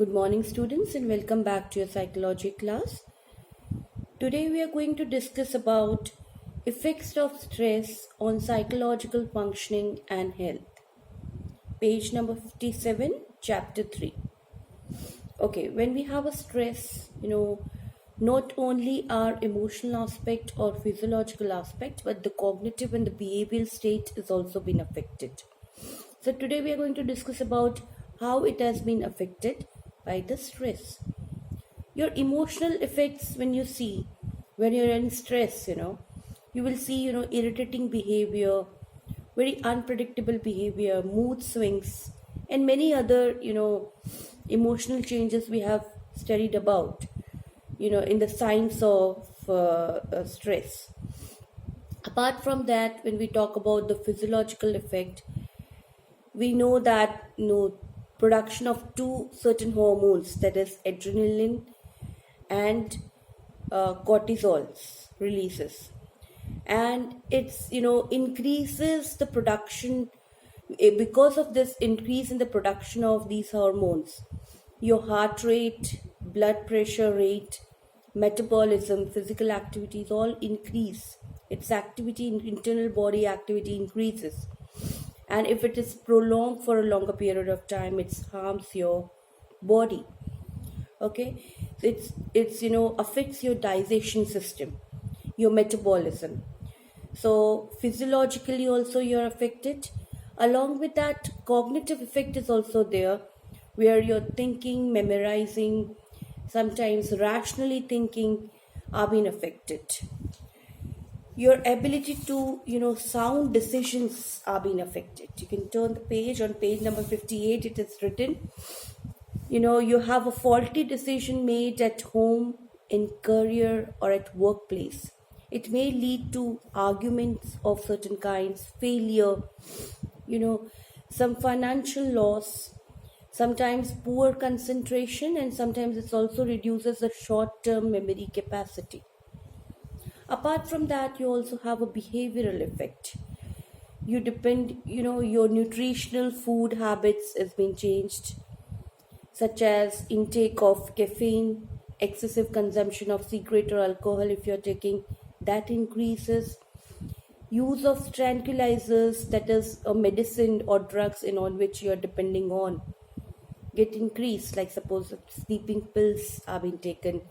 Good morning, students, and welcome back to your psychology class. Today, we are going to discuss about effects of stress on psychological functioning and health. Page number 57, chapter 3. Okay, when we have a stress, not only our emotional aspect or physiological aspect, but the cognitive and the behavioral state is also been affected. So today we are going to discuss about how it has been affected by the stress. Your emotional effects when you're in stress, you will see, irritating behavior, very unpredictable behavior, mood swings, and many other, emotional changes we have studied about, in the science of stress. Apart from that, when we talk about the physiological effect, we know that production of two certain hormones, that is adrenaline and cortisols releases, and it's increases the production. Because of this increase in the production of these hormones, your heart rate, blood pressure rate, metabolism, physical activities all increase. Its activity, internal body activity increases, and if it is prolonged for a longer period of time, it harms your body. Okay, it's affects your digestion system, your metabolism. So physiologically also you're affected. Along with that, cognitive effect is also there, where you're thinking, memorizing, sometimes rationally thinking are being affected. Your ability to sound decisions are being affected. You can turn the page. On page number 58 it is written, you have a faulty decision made at home, in career, or at workplace. It may lead to arguments of certain kinds, failure, some financial loss, sometimes poor concentration, and sometimes it also reduces the short-term memory capacity. Apart from that, you also have a behavioral effect. You depend, your nutritional food habits has been changed, such as intake of caffeine, excessive consumption of cigarette or alcohol if you're taking, that increases. Use of tranquilizers, that is a medicine or drugs in on which you're depending on, get increased. Like suppose sleeping pills are being taken,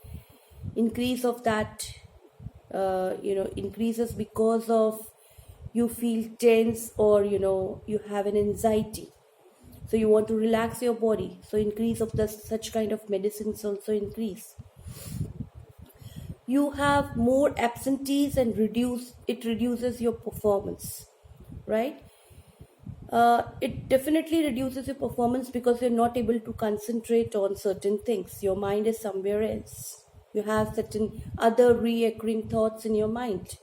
increase of that increases because of you feel tense, or you have an anxiety, so you want to relax your body, so increase of the such kind of medicines also increase. You have more absentees, and reduces your performance, right? It definitely reduces your performance because you're not able to concentrate on certain things. Your mind is somewhere else. You have certain other reoccurring thoughts in your mind.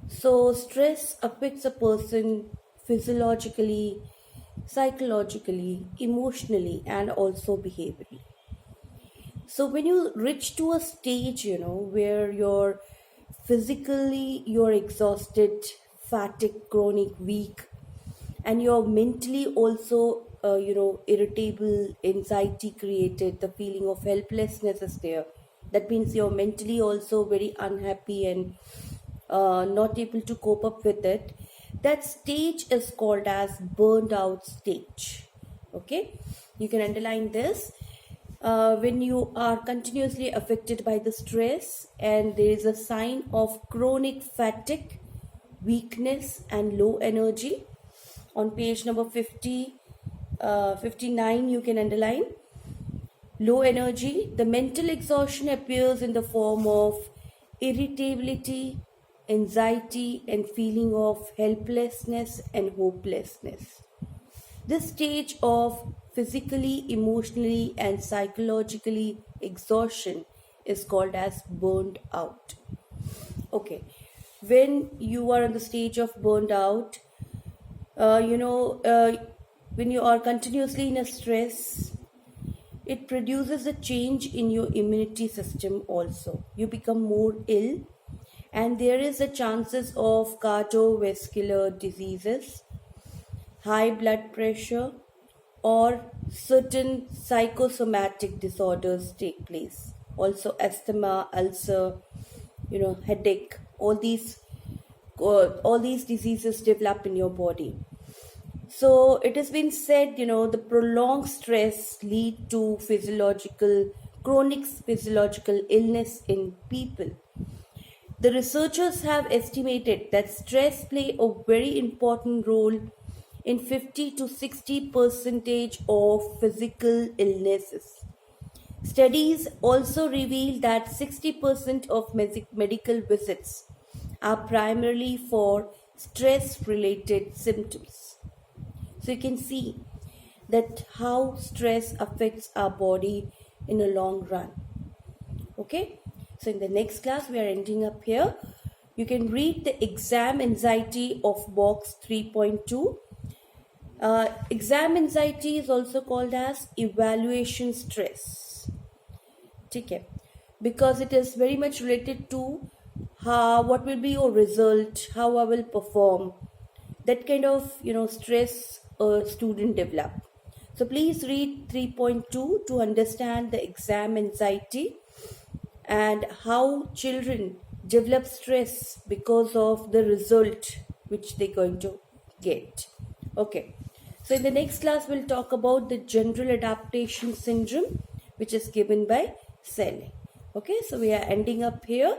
So stress affects a person physiologically, psychologically, emotionally, and also behaviorally. So when you reach to a stage, where you're exhausted, fatigued, chronic, weak, and you're mentally also, irritable, anxiety created, the feeling of helplessness is there. That means you're mentally also very unhappy and not able to cope up with it. That stage is called as burned out stage. Okay, you can underline this. When you are continuously affected by the stress, and there is a sign of chronic fatigue, weakness, and low energy. On page number 59, you can underline low energy. The mental exhaustion appears in the form of irritability, anxiety, and feeling of helplessness and hopelessness. This stage of physically, emotionally, and psychologically exhaustion is called as burned out. Okay, when you are on the stage of burned out, when you are continuously in a stress, it produces a change in your immunity system also. You become more ill, and there is a chances of cardiovascular diseases, high blood pressure, or certain psychosomatic disorders take place. Also asthma, ulcer, headache, all these diseases develop in your body. So it has been said, the prolonged stress lead to chronic physiological illness in people. The researchers have estimated that stress play a very important role in 50 to 60% of physical illnesses. Studies also reveal that 60% of medical visits are primarily for stress related symptoms. So you can see that how stress affects our body in a long run. Okay, so in the next class we are ending up here. You can read the exam anxiety of box 3.2. Exam anxiety is also called as evaluation stress. Okay, because it is very much related to what will be your result, how I will perform, that kind of stress a student develop. So please read 3.2 to understand the exam anxiety and how children develop stress because of the result which they're going to get. Okay, so in the next class we'll talk about the general adaptation syndrome, which is given by Selle. Okay, so we are ending up here.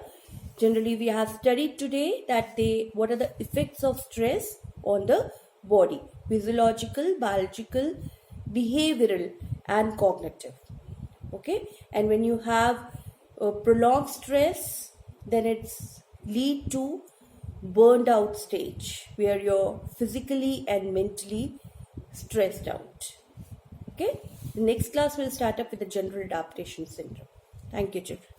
Generally, we have studied today that what are the effects of stress on the body: physiological, biological, behavioral, and cognitive. Okay, and when you have prolonged stress, then it's lead to burned out stage where you're physically and mentally stressed out. Okay, the next class will start up with the general adaptation syndrome. Thank you, children.